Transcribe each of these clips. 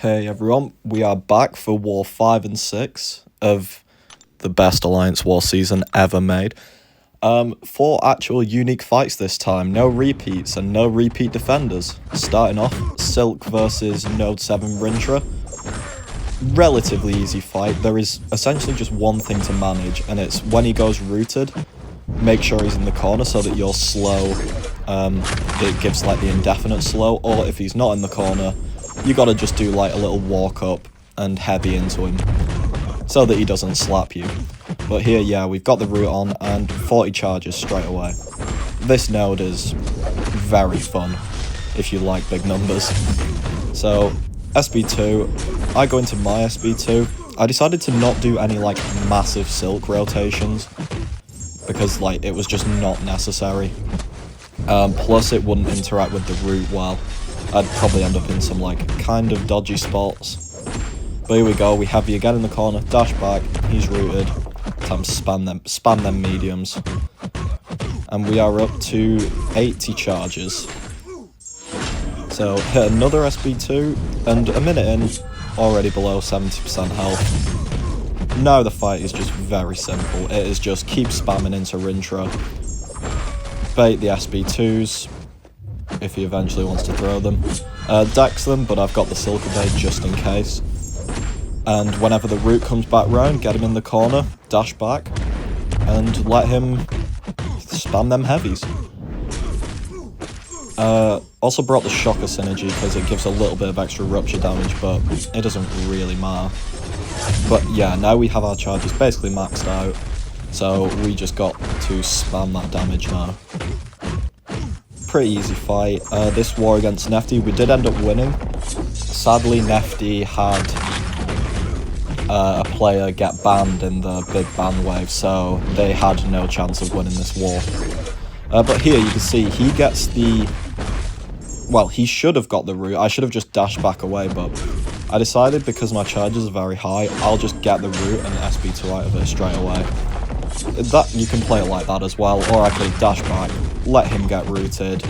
Hey everyone, we are back for War 5 and 6 of the best Alliance War season ever made. 4 actual unique fights this time, no repeats and no repeat defenders. Starting off, Silk versus Node 7 Rintra. Relatively easy fight. There is essentially just one thing to manage, and it's when he goes rooted, make sure he's in the corner so that you're slow. It gives like the indefinite slow, or if he's not in the corner, you gotta just do like a little walk up and heavy into him so that he doesn't slap you. But here, yeah, we've got the root on and 40 charges straight away. This node is very fun if you like big numbers. So SB2, I go into my SB2. I decided to not do any like massive silk rotations because like it was just not necessary. Plus it wouldn't interact with the root well. I'd probably end up in some like kind of dodgy spots. But here we go, we have you again in the corner, dash back, he's rooted, time to spam them mediums. And we are up to 80 charges. So hit another SB2, and a minute in, already below 70% health. Now the fight is just very simple, it is just keep spamming into Rintra, bait the SB2s, if he eventually wants to throw them. Dex them, but I've got the Silk Evade just in case. And whenever the root comes back round, get him in the corner, dash back, and let him spam them heavies. Also brought the Shocker synergy because it gives a little bit of extra rupture damage, but it doesn't really matter. But yeah, now we have our charges basically maxed out, so we just got to spam that damage now. Pretty easy fight. This war against Nefty, we did end up winning. Sadly, Nefty had a player get banned in the big ban wave, so they had no chance of winning this war. But here you can see he gets the... Well, he should have got the root. I should have just dashed back away, but I decided because my charges are very high, I'll just get the root and SB2 out of it straight away. That you can play it like that as well, or I could dash back, let him get rooted,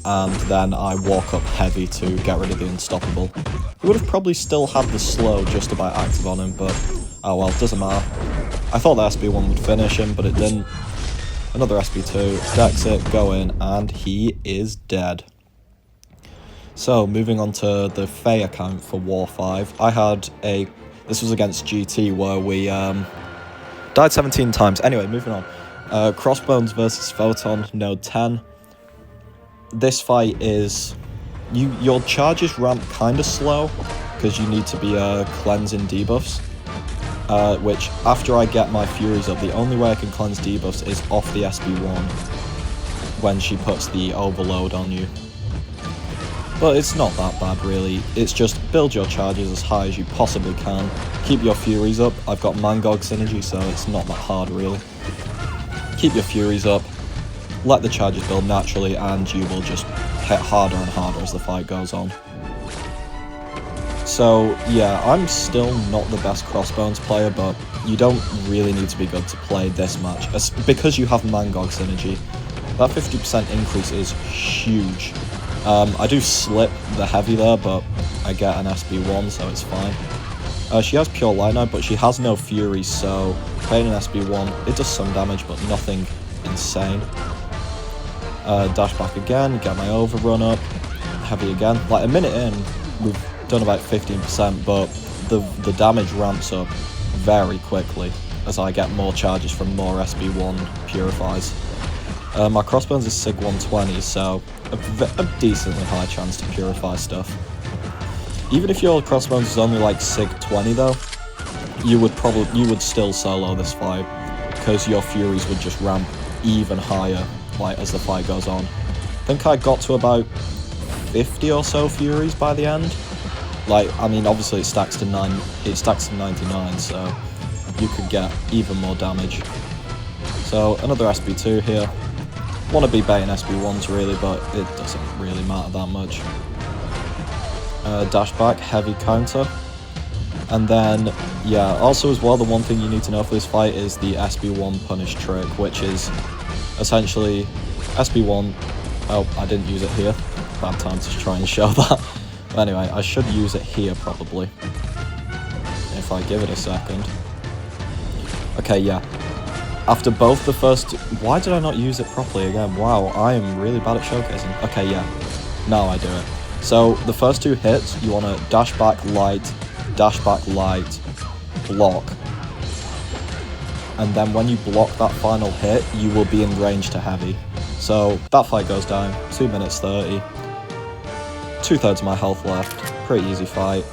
and then I walk up heavy to get rid of the unstoppable. He would have probably still had the slow just about active on him, but oh well, doesn't matter. I thought the SB1 would finish him, but it didn't. Another SB2, dex it, go in, and he is dead. So, moving on to the Faye account for War 5, I had a... This was against GT where we died 17 times. Anyway, moving on. Crossbones versus Photon, Node 10. This fight is... Your charges ramp kind of slow, because you need to be cleansing debuffs. Which, after I get my Furies up, the only way I can cleanse debuffs is off the SB1, when she puts the overload on you. But it's not that bad really, it's just build your charges as high as you possibly can, keep your Furies up. I've got Mangog synergy, so it's not that hard really. Keep your Furies up, let the charges build naturally, and you will just hit harder and harder as the fight goes on. So yeah, I'm still not the best Crossbones player, but you don't really need to be good to play this match, because you have Mangog synergy. That 50% increase is huge. I do slip the heavy there, but I get an SB1, so it's fine. She has Pure Light now, but she has no Fury, so paying an SB1, it does some damage, but nothing insane. Dash back again, get my overrun up, heavy again. Like a minute in, we've done about 15%, but the damage ramps up very quickly as I get more charges from more SB1 purifies. My Crossbones is Sig 120, so a decently high chance to purify stuff. Even if your Crossbones is only like Sig 20 though, you would still solo this fight, because your Furies would just ramp even higher like as the fight goes on. I think I got to about 50 or so Furies by the end. Like, I mean, obviously it stacks to 99, so you could get even more damage. So another SB2 here. Want to be baiting SB1s really, but it doesn't really matter that much. Dash back, heavy counter. And then, yeah, also as well, the one thing you need to know for this fight is the SB1 punish trick, which is essentially SB1... Oh, I didn't use it here. Bad time to try and show that. Anyway, I should use it here probably. If I give it a second. Okay, yeah. After both the first... Why did I not use it properly again? Wow, I am really bad at showcasing. Okay, yeah. Now I do it. So, the first 2 hits, you want to dash back light, block. And then when you block that final hit, you will be in range to heavy. So, that fight goes down. 2 minutes 30. 2/3 of my health left. Pretty easy fight.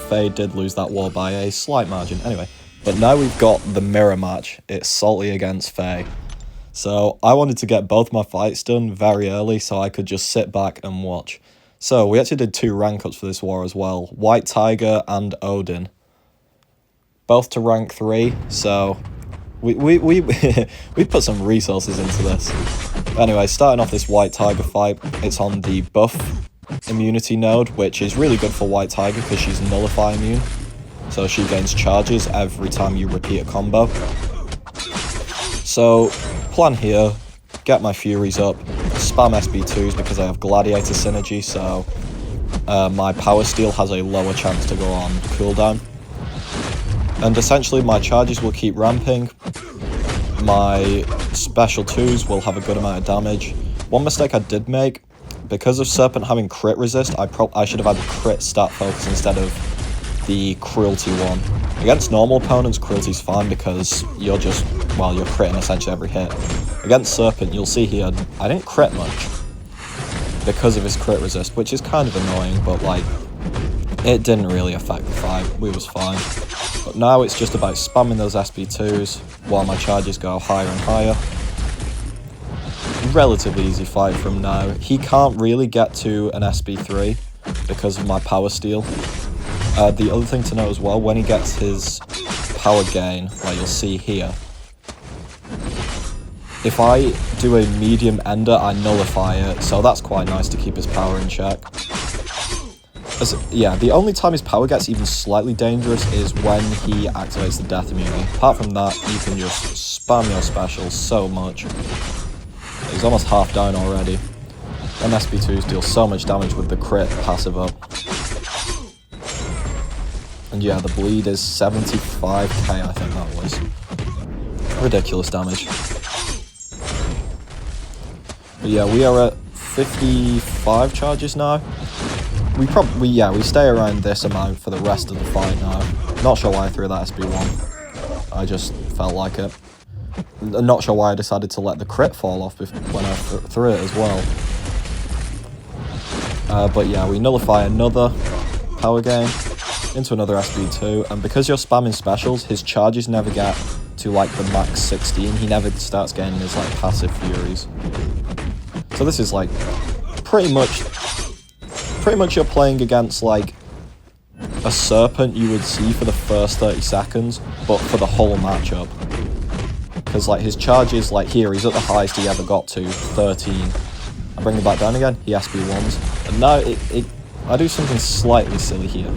Faye did lose that war by a slight margin. Anyway. But now we've got the mirror match. It's Salty against Faye. So I wanted to get both my fights done very early so I could just sit back and watch. So we actually did 2 rank ups for this war as well. White Tiger and Odin. Both to rank 3, so we put some resources into this. Anyway, starting off this White Tiger fight, it's on the buff immunity node, which is really good for White Tiger because she's nullify immune. So she gains charges every time you repeat a combo. So, plan here, get my Furies up, spam SB2s because I have Gladiator synergy, so my Power Steel has a lower chance to go on cooldown. And essentially my charges will keep ramping, my Special 2s will have a good amount of damage. One mistake I did make, because of Serpent having crit resist, I should have had crit stat focus instead of the cruelty one. Against normal opponents, cruelty's fine because you're just, well, you're critting essentially every hit. Against Serpent, you'll see here, I didn't crit much because of his crit resist, which is kind of annoying, but like, it didn't really affect the fight. We was fine. But now it's just about spamming those SB2s while my charges go higher and higher. Relatively easy fight from now. He can't really get to an SB3 because of my Power Steel. The other thing to know as well, when he gets his power gain, like you'll see here, if I do a medium ender, I nullify it, so that's quite nice to keep his power in check. Yeah, the only time his power gets even slightly dangerous is when he activates the death immunity. Apart from that, you can just spam your specials so much. He's almost half down already. Them SB2s deal so much damage with the crit passive up. And yeah, the bleed is 75k, I think that was. Ridiculous damage. But yeah, we are at 55 charges now. We stay around this amount for the rest of the fight now. Not sure why I threw that SB1. I just felt like it. Not sure why I decided to let the crit fall off when I threw it as well. But yeah, we nullify another power gain into another SB2, and because you're spamming specials, his charges never get to like the max 16. He never starts getting his like passive Furies. So this is like pretty much you're playing against like a Serpent you would see for the first 30 seconds, but for the whole matchup. Because like his charges, like here, he's at the highest he ever got to, 13. I bring him back down again, he SB1s. And now I do something slightly silly here.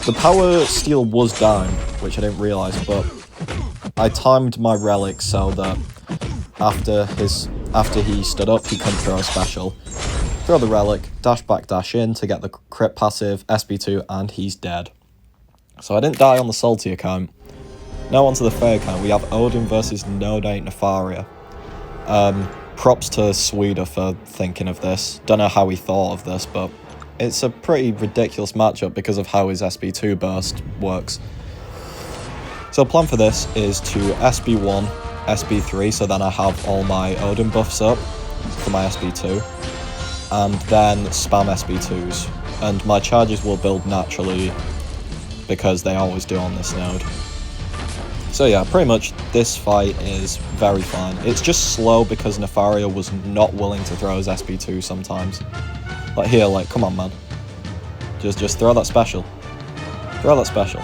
The Power Steel was down, which I didn't realise, but I timed my relic so that after he stood up, he couldn't throw a special. Throw the relic, dash back, dash in to get the crit passive, SB2, and he's dead. So I didn't die on the Salty account. Now onto the Faye account, we have Odin versus No Date Nefaria. Props to Sweden for thinking of this. Don't know how he thought of this, but it's a pretty ridiculous matchup because of how his SB2 burst works. So the plan for this is to SB1, SB3, so then I have all my Odin buffs up for my SB2, and then spam SB2s. And my charges will build naturally because they always do on this node. So yeah, pretty much this fight is very fine. It's just slow because Nefaria was not willing to throw his SB2 sometimes. Like here, like, come on man. Just throw that special. Throw that special.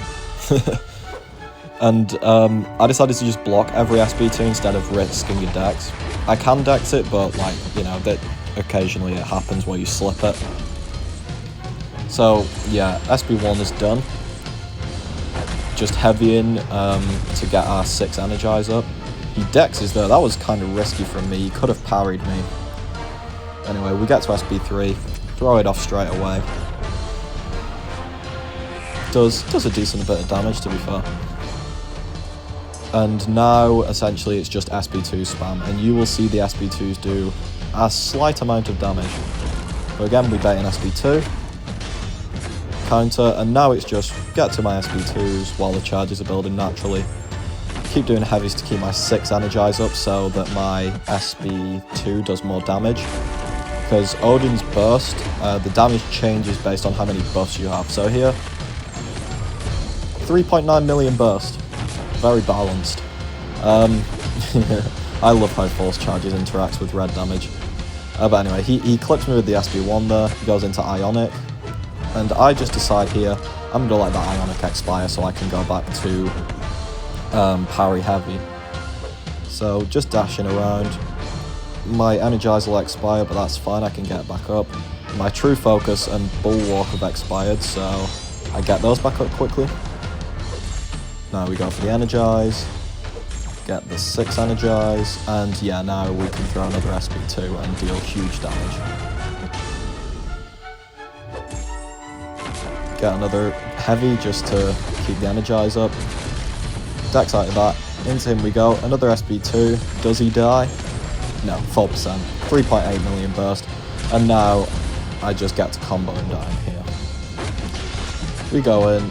And I decided to just block every SB2 instead of risking your dex. I can dex it, but like, you know, that occasionally it happens where you slip it. So yeah, SB1 is done. Just heavying to get our 6 energize up. He dexes though, that was kind of risky from me, he could have parried me. Anyway, we get to SB3, throw it off straight away. does a decent bit of damage, to be fair. And now, essentially, it's just SB2 spam, and you will see the SB2s do a slight amount of damage. But again, we bait in SB2, counter, and now it's just get to my SB2s while the charges are building naturally. Keep doing heavies to keep my 6 energize up so that my SB2 does more damage. Because Odin's burst, the damage changes based on how many buffs you have. So here, 3.9 million burst. Very balanced. I love how force charges interacts with red damage. But anyway, he clips me with the SB1 there, he goes into Ionic, and I just decide here, I'm going to let that Ionic expire so I can go back to parry heavy. So just dashing around. My Energize will expire, but that's fine, I can get back up. My True Focus and Bulwark have expired, so I get those back up quickly. Now we go for the Energize, get the 6 Energize, and yeah, now we can throw another SB2 and deal huge damage. Get another heavy just to keep the Energize up. Dex out of that, into him we go, another SB2, does he die? No, 4%, 3.8 million burst, and now I just get to combo him down here. We go in,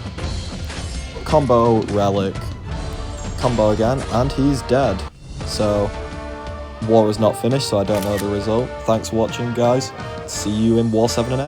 combo Relic, combo again, and he's dead. So, war is not finished, so I don't know the result. Thanks for watching, guys. See you in War 7 and 8.